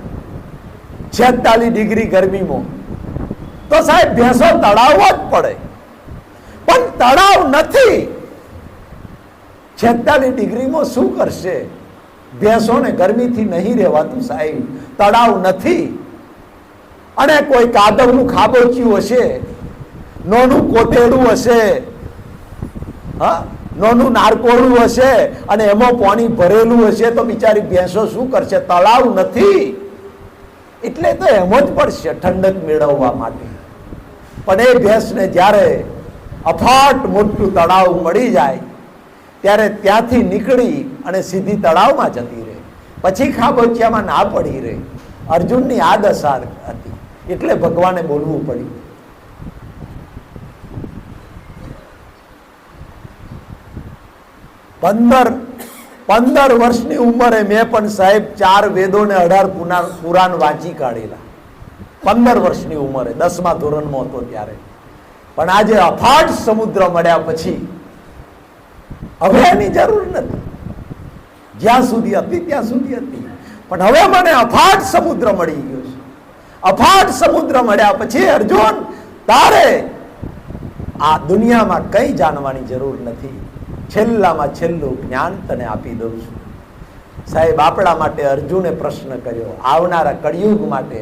46 ડિગ્રી ગરમીમાં, તો સાહેબ ભેંસો તળાવવા જ પડે. પણ તળાવ નથી, 46 ડિગ્રીમાં શું કરશે? ભેંસોને ગરમીથી નહીં રહેવાતું સાહેબ, તળાવ નથી. અને કોઈ કાદવનું ખાબોચિયું હશે, નોનું કોતેડું હશે, હા, નોનું નારકોળું હશે, અને એમાં પાણી ભરેલું હશે, તો બિચારી ભેંસો શું કરશે? તળાવ નથી એટલે તો એમ જ પડશે ઠંડક મેળવવા માટે. પણ એ ભેંસને જ્યારે અફાટ મોટું તળાવ મળી જાય ત્યારે ત્યાંથી નીકળી અને સીધી તળાવમાં જતી રહે, પછી ખાબોચિયામાં ના પડી રહે. અર્જુનની આ દશા હતી, એટલે ભગવાને બોલવું પડ્યું. પંદર વર્ષની ઉંમરે મેં પણ સાહેબ 4 વેદો ને 18 પુરાણ વાંચી કાઢેલા. 15 વર્ષની ઉંમરે, 10મા ધોરણમાં હતો ત્યારે. પણ આજે અફાટ સમુદ્ર મળ્યા પછી હવે એની જરૂર નથી. જ્યાં સુધી હતી ત્યાં સુધી હતી, પણ હવે મને અફાટ સમુદ્ર મળી ગયો છે. અફાટ સમુદ્ર મળ્યા પછી અર્જુન તારે આ દુનિયામાં કઈ જાણવાની જરૂર નથી. છેલ્લામાં છેલ્લું જ્ઞાન તને આપી દઉં છું. સાહેબ આપણા માટે અર્જુને પ્રશ્ન કર્યો, આવનારા કળિયુગ માટે,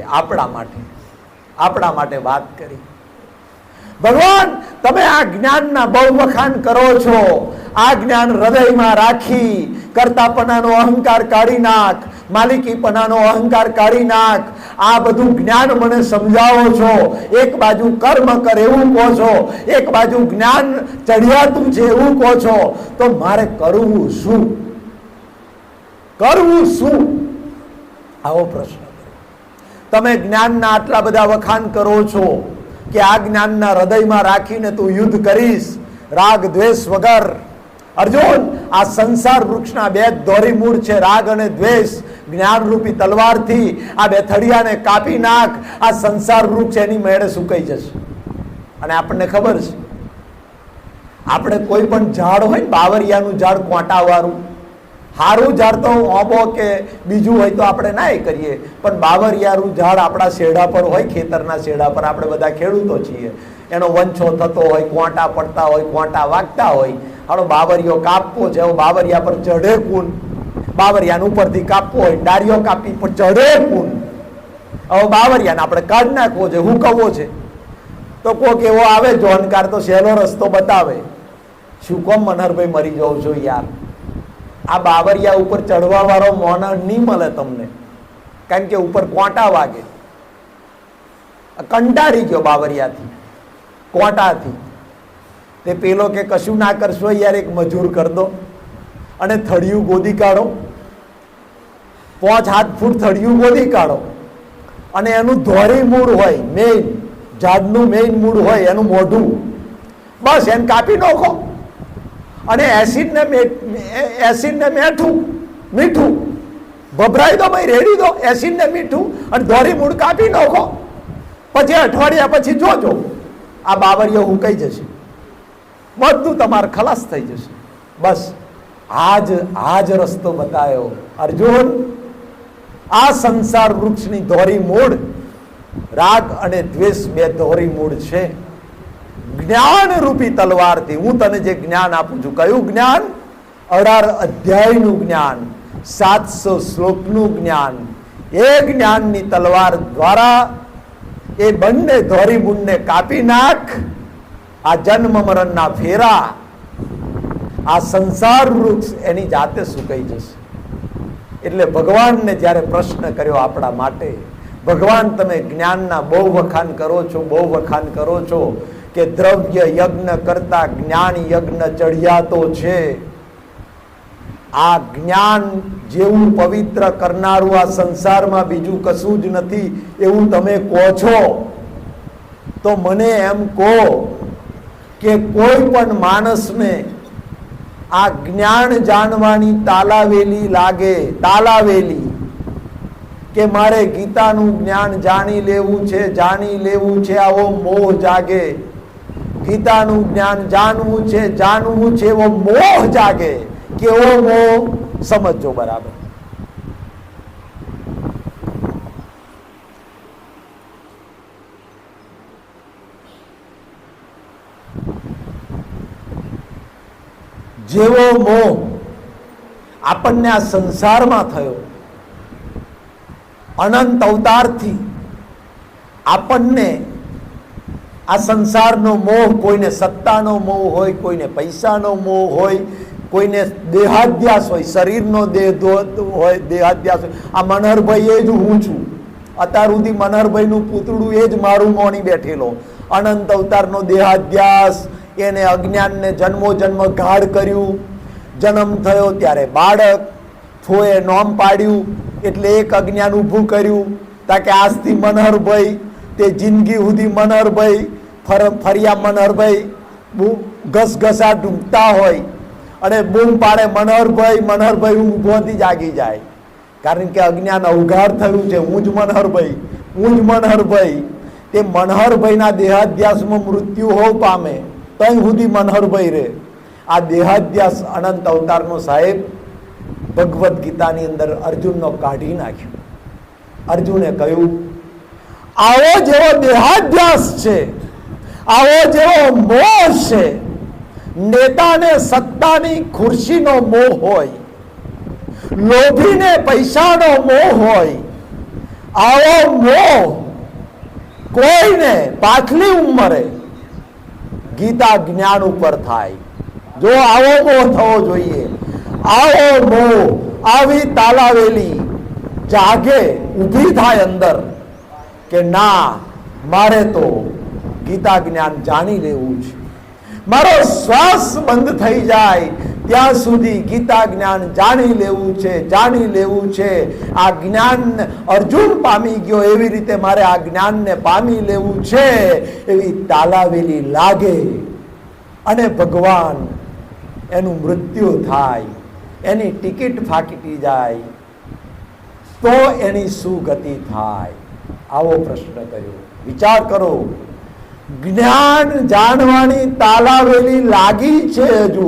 આપણા માટે વાત કરી. ભગવાન તમે આ જ્ઞાનના બહુ વખાણ કરો છો, આ જ્ઞાન હૃદયમાં રાખી કર્તાપણાનો અહંકાર કાઢી નાખ, માલિકીપણાનો અહંકાર કાઢી નાખ. આ બધું જ્ઞાન મને સમજાવો છો. એક બાજુ કર્મ કર એવું કહો છો, એક બાજુ જ્ઞાન ચઢિયાતું છે એવું કહો છો, તો મારે કરવું શું? આવો પ્રશ્ન. તમે જ્ઞાનના આટલા બધા વખાણ કરો છો કે આ જ્ઞાનના હૃદયમાં રાખીને તું યુદ્ધ કરીશ રાગ દ્વેષ વગર. અર્જુન આ સંસાર વૃક્ષના 2 દોરી મૂળ છે, રાગ અને દ્વેષ. જ્ઞાન રૂપી તલવારથી આ 2 થડિયાને કાપી નાખ, આ સંસાર વૃક્ષ એની મેળે સુકાઈ જશે. અને આપણને ખબર છે, આપણે કોઈ પણ ઝાડ હોય ને, બાવરિયાનું ઝાડ કોંટાવાળું, સારું ઝાડ તો ઓબો કે બીજું હોય તો આપણે ના કરીએ, પણ બાવરિયાનું ઝાડ આપણા શેઢા પર હોય, ખેતરના શેઢા પર, આપણે બધા ખેડૂતો છીએ, એનો વંછો થતો હોય, કોંટા પડતા હોય, કોંટા વાગતા હોય, હાલો બાવરિયો કાપવો છે, બાવરિયા પર ચઢે કુન, બાવરિયાને ઉપરથી કાપવો હોય, ડાળીઓ કાપી પર ચઢે કુન, હવે બાવરિયાને આપણે કાઢી નાખવો છે, હુકવવો છે, તો કોક એવો આવે જોનકાર તો સહેલો રસ્તો બતાવે. શું કોમ મનહરભાઈ મરી જાવ છો યાર? આ બાવરિયા ઉપર ચડવા વાળો મોન નહીં મળે તમને, કારણ કે ઉપર કોંટા વાગે. કંટાળી ગયો બાવરિયાથી, કોંટાથી. તે પેલો કે કશું ના કરશો યાર, એક મજૂર કરી દો અને થડિયું ગોદી કાઢો, 5-7 ફૂટ થડિયું ગોદી કાઢો, અને એનું ધોરી મૂળ હોય, મેઇન ઝાડનું મેઇન મૂળ હોય એનું મોઢું, બસ એને કાપી નાખો અને એસિડ ને મીઠું ભભરાઈ દો ભાઈ, રેડી દો એસિડ ને મીઠું અને ધોરી મૂળ કાપી નાખો. પછી અઠવાડિયા પછી જોજો આ બાવરિયો હુકાઈ જશે, બધું તમારે ખલાસ થઈ જશે. બસ આ જ રસ્તો બતાવ્યો. અર્જુન, આ સંસાર વૃક્ષની ધોરી મૂળ રાગ અને દ્વેષ બે ધોરી મૂળ છે. જ્ઞાન રૂપી તલવારથી હું તને જે જ્ઞાન આપું છું, કયું જ્ઞાન? 18 અધ્યાયનું જ્ઞાન, 700 શ્લોકનું જ્ઞાન. એ જ્ઞાનની તલવાર દ્વારા એ બંને ધોરી મૂળને કાપી નાખ. આ જન્મ મરણના ફેરા, આ સંસાર વૃક્ષ એની જાતે સુકાઈ જશે. એટલે ભગવાનને જ્યારે પ્રશ્ન કર્યો આપણા માટે, ભગવાન તમે જ્ઞાનના બહુ વખાણ કરો છો, બહુ વખાણ કરો છો કે દ્રવ્ય યજ્ઞ કરતા જ્ઞાન યજ્ઞ ચઢિયાતો છે. આ જ્ઞાન જેવું પવિત્ર કરનારું આ સંસારમાં બીજું કશું જ નથી એવું તમે કહો છો. તો મને એમ કહો કે કોઈ પણ માણસને આ જ્ઞાન જાણવાની તાલાવેલી લાગે, તાલાવેલી, કે મારે ગીતાનું જ્ઞાન જાણી લેવું છે, જાણી લેવું છે, આવો મોહ જાગે. ગીતાનું જ્ઞાન જાણવું છે, જાણવું છે, એવો મોહ જાગે. કેવો મોહ? સમજો બરાબર. જેવો મોહ આપણને આ સંસારમાં થયો, અનંત અવતારથી આપણને આ સંસારનો મોહ, કોઈને સત્તાનો મોહ હોય, કોઈને પૈસાનો મોહ હોય, કોઈને દેહાધ્યાસ હોય, શરીરનો દેહ હોય, દેહાધ્યાસ હોય. આ મનહરભાઈ એ જ હું છું. અત્યાર સુધી મનહરભાઈનું પૂતળું એ જ મારું મોણી બેઠેલો. અનંત અવતારનો દેહાધ્યાસ, એને અજ્ઞાનને જન્મો જન્મ ગાઢ કર્યું. જન્મ થયો ત્યારે બાળક, થોએ નોમ પાડ્યું એટલે એક અજ્ઞાન ઊભું કર્યું. તાકે આજથી મનહરભાઈ, તે જિંદગી સુધી મનહરભાઈ, ફરિયા મનહરભાઈ ઘસઘસા ડૂબતા હોય અને બૂમ પાડે મનહરભાઈ, મનહરભાઈ ઊંઘોથી જાગી જાય. કારણ કે અજ્ઞાન અવઘાર થયું છે. હું જ મનહરભાઈ, હું જ મનહરભાઈ. તે મનહરભાઈના દેહાધ્યાસમાં મૃત્યુ હોવ પામે તઈ સુધી મનહરભાઈ રે. આ દેહાધ્યાસ અનંત અવતારનો સાહેબ ભગવદ્ ગીતાની અંદર અર્જુનનો કાઢી નાખ્યો. અર્જુને કહ્યું, આવો જેવો દેહાધ્યાસ છે, આવો જેવો મોહ છે, નેતાને સત્તાની ખુરશીનો મોહ હોય, લોભીને પૈસાનો મોહ હોય, આવો મોહ કોઈને પાછલી ઉંમરે ગીતા જ્ઞાન ઉપર થાય. જો આવો મોહ થવો જોઈએ, આવો મોહ, આવી તાલાવેલી જાગે, ઊભી થાય અંદર કે ના, મારે તો ગીતા જ્ઞાન જાણી લેવું છે. મારો શ્વાસ બંધ થઈ જાય ત્યાં સુધી ગીતા જ્ઞાન જાણી લેવું છે, જાણી લેવું છે. આ જ્ઞાન અર્જુન પામી ગયો એવી રીતે મારે આ જ્ઞાનને પામી લેવું છે, એવી તાલાવેલી લાગે અને ભગવાન એનું મૃત્યુ થાય, એની ટિકિટ ફાટી જાય, તો એની શું ગતિ થાય? આવો પ્રશ્ન કર્યો. વિચાર કરો. જ્ઞાન જાણવાની તાલાવેલી લાગી છે, હજુ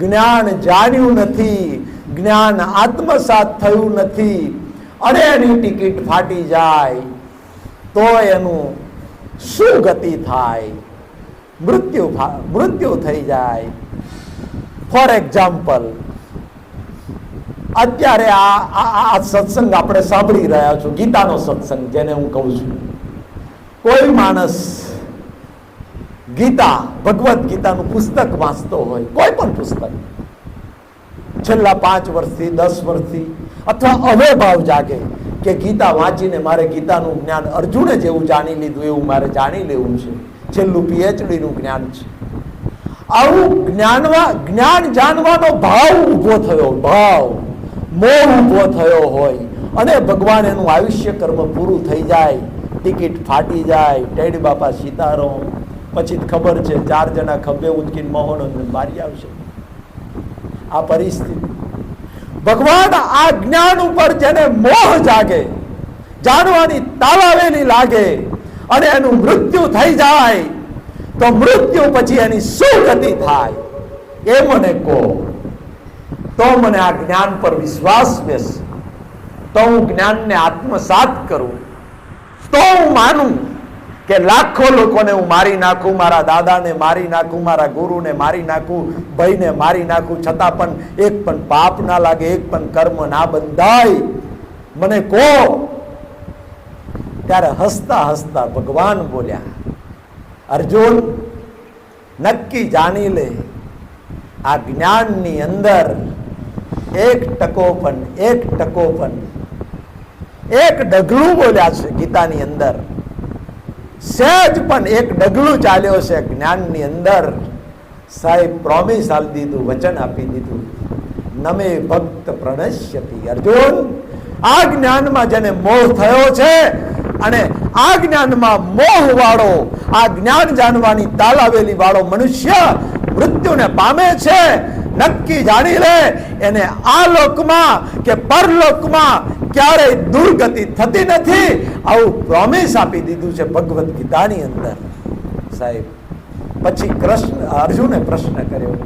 જ્ઞાન જાણ્યું નથી, જ્ઞાન આત્મસાત થયું નથી અને એની ટિકિટ ફાટી જાય તો એનું શું ગતિ થાય? મૃત્યુ થઈ જાય. ફોર એક્ઝામ્પલ, અત્યારે આ સત્સંગ આપણે સાંભળી રહ્યા છો, ગીતાનો સત્સંગ જેને હું કહું છું. કોઈ માણસ ગીતા, ભગવદ્ ગીતાનું પુસ્તક વાંચતો હોય, કોઈ પણ પુસ્તક, છેલ્લા 5 વર્ષથી 10 વર્ષથી, અથવા હવે ભાવ જાગે કે ગીતા વાંચીને મારે ગીતાનું જ્ઞાન અર્જુને જેવું જાણી લીધું એવું મારે જાણી લેવું છે, છેલ્લું PhD નું જ્ઞાન છે. આવું જ્ઞાન જાણવાનો ભાવ ઊભો થયો, ભાવ મોહ ઊભો થયો હોય અને ભગવાન એનું આયુષ્ય કર્મ પૂરું થઈ જાય, ટિકિટ ફાટી જાય, ટેડી બાપા સીતારો, પછી ખબર છે 4 જણા ખભે ઉંચકીને મોહન મારી આવશે. આ પરિસ્થિતિ. ભગવાન આ જ્ઞાન ઉપર જેને મોહ જાગે, જાણવાની તાલાવેલી લાગે અને એનું મૃત્યુ થઈ જાય તો મૃત્યુ પછી એની શું ગતિ થાય એ મને કહો. તો મને આ જ્ઞાન પર વિશ્વાસ બેસે, તો હું જ્ઞાનને આત્મસાત કરું, તો હું માનું કે લાખો લોકોને હું મારી નાખું, મારા દાદાને મારી નાખું, મારા ગુરુને મારી નાખું, ભાઈને મારી નાખું, છતાં પણ એક પણ પાપ ના લાગે, એક પણ કર્મ ના બંધાય, મને કહો. ત્યારે હસતા હસતા ભગવાન બોલ્યા, અર્જુન નક્કી જાણી લે, આ જ્ઞાનની અંદર 1% એક ડગલું બોલ્યા છે ગીતાની અંદર, સહેજ પણ એક ડગલું ચાલ્યો છે જ્ઞાનની અંદર. સાહેબ પ્રોમિસ આપી દીધું, વચન આપી દીધું, નમે ભક્ત પ્રણશ્યતિ. અર્જુન, આ જ્ઞાનમાં જેને મોહ થયો છે અને આ જ્ઞાનમાં મોહ વાળો, આ જ્ઞાન જાણવાની તાલાવેલી વાળો મનુષ્ય મૃત્યુને પામે છે, નક્કી જાણી લે, એને આ લોકમાં કે પરલોકમાં ક્યારેય દુર્ગતિ થતી નથી. આવું પ્રોમિસ આપી દીધું છે ભગવદ્ ગીતાની અંદર. સાહેબ પછી અર્જુને પ્રશ્ન કર્યો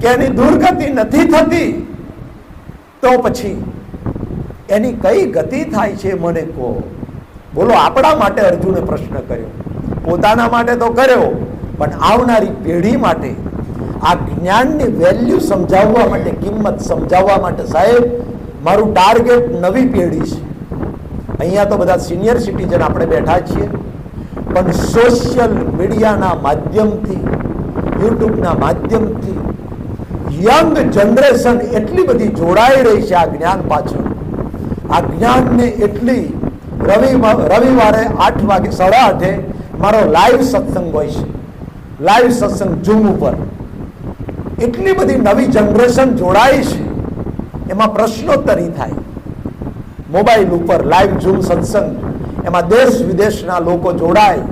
કે એની દુર્ગતિ નથી થતી, તો પછી એની કઈ ગતિ થાય છે મને કહો. બોલો, આપણા માટે અર્જુને પ્રશ્ન કર્યો, પોતાના માટે તો કર્યો, પણ આવનારી પેઢી માટે આ જ્ઞાનની વેલ્યુ સમજાવવા માટે, કિંમત સમજાવવા માટે. સાહેબ મારું ટાર્ગેટ નવી પેઢી છે. અહીંયા તો બધા સિનિયર સિટીઝન આપણે બેઠા છીએ, પણ સોશિયલ મીડિયાના માધ્યમથી, યુટ્યુબના માધ્યમથી યંગ જનરેશન એટલી બધી જોડાઈ રહી છે આ જ્ઞાન પાછળ. આ જ્ઞાનને એટલી રવિવારે 8 વાગે 8:30 મારો લાઈવ સત્સંગ હોય છે, લાઈવ સત્સંગ ઝૂમ ઉપર. એટલી બધી નવી જનરેશન જોડાઈ છે, એમાં પ્રશ્નોત્તરી થાય મોબાઈલ ઉપર, લાઈવ ઝૂમ સત્સંગ. એમાં દેશ વિદેશના લોકો જોડાય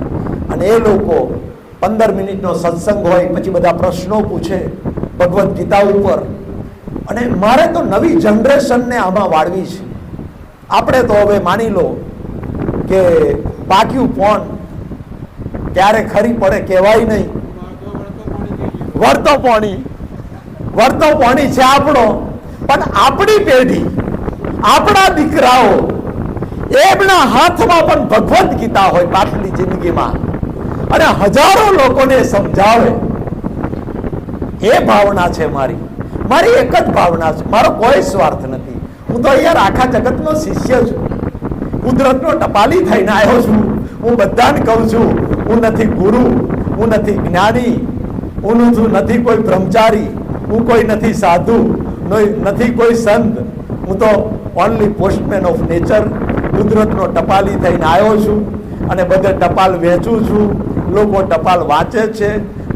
અને એ લોકો 15 મિનિટનો સત્સંગ હોય, પછી બધા પ્રશ્નો પૂછે ભગવદ્ ગીતા ઉપર. અને મારે તો નવી જનરેશનને આમાં વાળવી છે. આપણે તો હવે માની લો કે પાક્યું ફોન ક્યારે ખરી પડે કહેવાય નહીં, વળતો પાણી છે આપણો. પણ આપણી પેઢી, આપણા દીકરાઓ, એમના હાથમાં પણ ભગવદ્ ગીતા હોય પાછલી જિંદગીમાં, અને હજારો લોકોને સમજાવે. એ ભાવના છે મારી એક જ ભાવના છે. મારો કોઈ સ્વાર્થ નથી. હું તો યાર આખા જગતનો શિષ્ય છું, કુદરતનો ટપાલી થઈને આવ્યો છું. હું બધાને કહું છું, હું નથી ગુરુ, હું નથી જ્ઞાની, હું નથી કોઈ બ્રહ્મચારી, હું કોઈ નથી સાધુ, નથી કોઈ સંત. હું તો ઓનલી પોસ્ટમેન ઓફ નેચર, કુદરતનો ટપાલી થઈને આવ્યો છું અને બધે ટપાલ વેચું છું. લોકો ટપાલ વાંચે છે,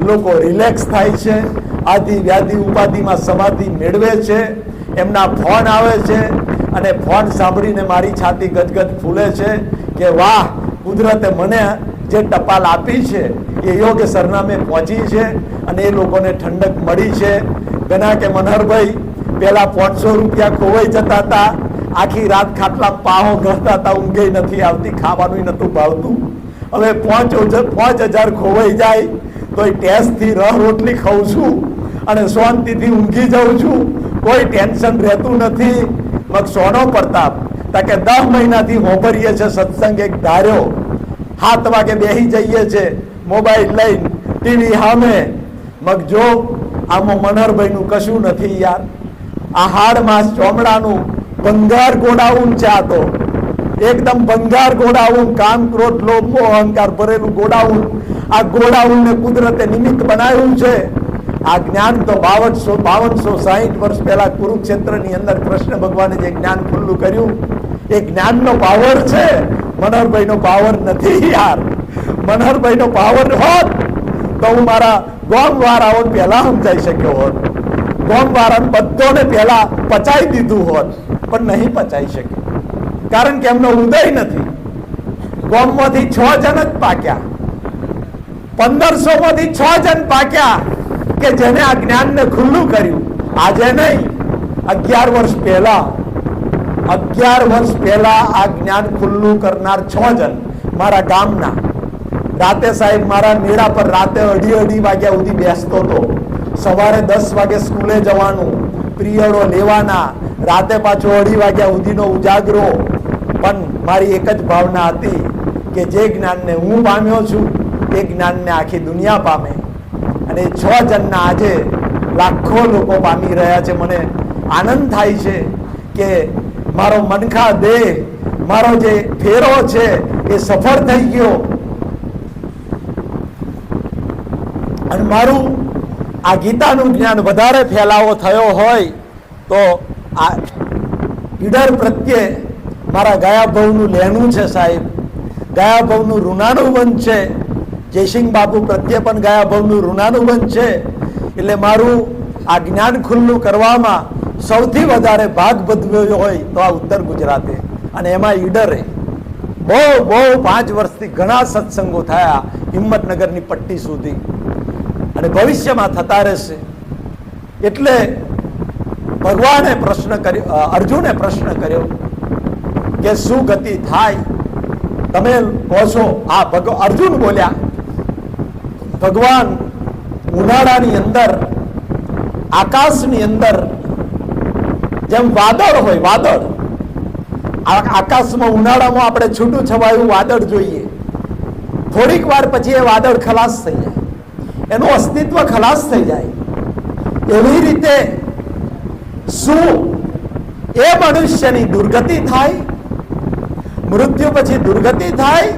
લોકો રિલેક્સ થાય છે, આદિ વ્યાધિ ઉપાધિમાં સમાધિ મેળવે છે. એમના ફોન આવે છે અને ફોન સાંભળીને મારી છાતી ગદગદ ફૂલે છે કે વાહ, કુદરતે મને જે ટપાલ આપી છે એ યોગ્ય સરનામે પહોંચી છે અને એ લોકોને ઠંડક મળી છે. ઘણા કે મનહરભાઈ, પેલા 500 રૂપિયા ખોવાઈ જતા હતા, આખી રાત ખાટલા પાહો ગળતા હતા, ઊંઘે નથી આવતી, ખાવાનું નતું ભાવતું. હવે 5,000 ખોવાઈ જાય તો એ ટેસ્ટથી રોટલી ખાઉં છું અને શાંતિથી ઊંઘી જાઉં છું, કોઈ ટેન્શન રહેતું નથી. મગ સોનો પ્રતાપ તાકે 10 મહિનાથી હોભરીએ છે સત્સંગ એક ધાર્યો, 7 વાગે બેસી જઈએ છે મોબાઈલ લઈને ટીવી સામે. મગ જો આમાં મનહરભાઈનું કશું નથી યાર. આ હાડ માસ ચોમડાનું ભંગાર ગોડાઉન છે. આ તો એકદમ ભંગાર ગોડાઉન, કામ ક્રોધ લોભ મોહ અહંકાર ભરેલું ગોડાઉન. આ ગોડાઉનને કુદરતે નિમિત્ત બનાવ્યું છે. આ જ્ઞાન તો 5260 વર્ષ પહેલા કુરુક્ષેત્રની અંદર કૃષ્ણ ભગવાને જે જ્ઞાન ખુલ્લું કર્યું, એ જ્ઞાનનો પાવર છે, મનહરભાઈનો પાવર નથી યાર. મનહરભાઈનો પાવર હોત તો હું મારા ગોમવાળાઓ પહેલા સમજાઈ શક્યો હોત, ગોમવાળાને બધોને પહેલા પચાવી દીધું હોત, પણ નહીં પચાવી શક્યો, કારણ કે એમનો ઉદય નથી. ગોમમાંથી 6 જણ જ પાક્યા, 1500 માંથી 6 જણ પાક્યા કે જેને આ જ્ઞાનને ખુલ્લું કર્યું. આજે નહીં, 11 વર્ષ પહેલા આ જ્ઞાન ખુલ્લું કરનાર 6 જણ મારા ગામના. રાતે સાહેબ મારા મેળા પર રાતે 2:30 વાગ્યા સુધી બેસતો હતો. સવારે 10 વાગે સ્કૂલે જવાનું, પિરિયડો લેવાના, રાતે પાછો 2:30 વાગ્યા સુધીનો ઉજાગરો. પણ મારી એક જ ભાવના હતી કે જે જ્ઞાનને હું પામ્યો છું એ જ્ઞાનને આખી દુનિયા પામે. અને 6 જણના આજે લાખો લોકો પામી રહ્યા છે. મને આનંદ થાય છે કે મારો મનખા દેહ, મારો જે ફેરો છે એ સફળ થઈ ગયો. અને મારું આ ગીતાનું જ્ઞાન વધારે ફેલાવો થયો હોય તો આ ઈડર પ્રત્યે મારા ગયા ભવનું લેણું છે સાહેબ. ગયા ભવનું ઋણાનુબંધ છે. જયસિંહ બાપુ પ્રત્યે પણ ગયા ભવનું ઋણાનુબંધ છે. એટલે મારું આ જ્ઞાન ખુલ્લું કરવામાં સૌથી વધારે ભાગ ભજવ્યો હોય તો આ ઉત્તર ગુજરાતે, અને એમાં ઈડરે બહુ 5 વર્ષથી ઘણા સત્સંગો થયા હિંમતનગરની પટ્ટી સુધી, અને ભવિષ્યમાં થતા રહેશે. એટલે ભગવાને પ્રશ્ન કર્યો, અર્જુને પ્રશ્ન કર્યો કે શું ગતિ થાય? તમે કહો છો. અર્જુન બોલ્યા, ભગવાન ઉનાળાની અંદર આકાશની અંદર જેમ વાદળ હોય, વાદળ આકાશમાં ઉનાળામાં આપણે છૂટું છવાયું વાદળ જોઈએ, થોડીક વાર પછી એ વાદળ ખલાસ થઈ જાય, એનું અસ્તિત્વ ખલાસ થઈ જાય. એવી રીતે શું એ મનુષ્યની દુર્ગતિ થાય? મૃત્યુ પછી દુર્ગતિ થાય?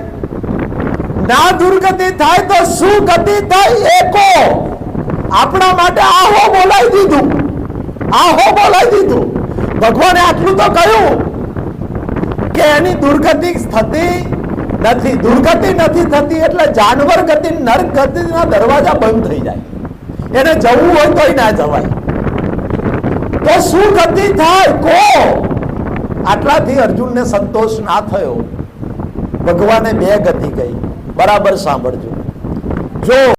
ના દુર્ગતિ થાય તો શું ગતિ થાય? એકો આપણા માટે આહો બોલાવી દીધું, આહો બોલાવી દીધું. ભગવાને આટલું તો કહ્યું કે એની દુર્ગતિ થતી નથી. દુર્ગતિ નથી થતી એટલે જાનવર ગતિ, નરક ગતિના દરવાજા બંધ થઈ જાય. એને જવું હોય તોય ના જવાય. તો શું ગતિ થાય કો? આટલાથી અર્જુનને સંતોષ ના થયો. ભગવાને 2 ગતિ કહી. બરાબર સાંભળજો. જો